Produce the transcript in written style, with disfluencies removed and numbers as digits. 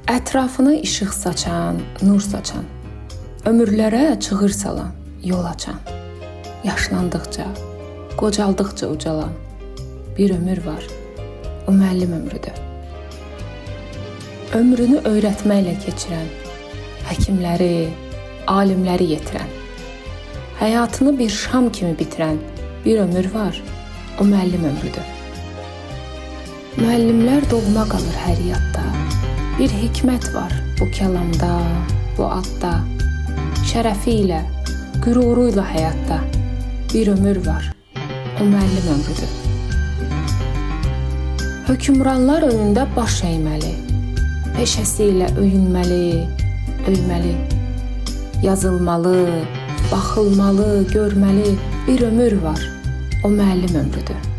Ətrafına işıq saçan, nur saçan, ömürlərə çığır salan, yol açan, yaşlandıqca, qocaldıqca ucalan bir ömür var, o müəllim ömrüdür. Ömrünü öyrətməklə keçirən, həkimləri, alimləri yetirən, həyatını bir şam kimi bitirən bir ömür var, o müəllim ömrüdür. Müəllimlər doğma qalır hər yadda, bir hikmət var bu kəlamda, bu adda, şərəfi ilə, qüruru ilə həyatda bir ömür var, o müəllim ömrüdür. Hökümranlar önündə baş əyməli, peşəsi ilə öyünməli, öyməli, yazılmalı, baxılmalı, görməli bir ömür var, o müəllim ömrüdür.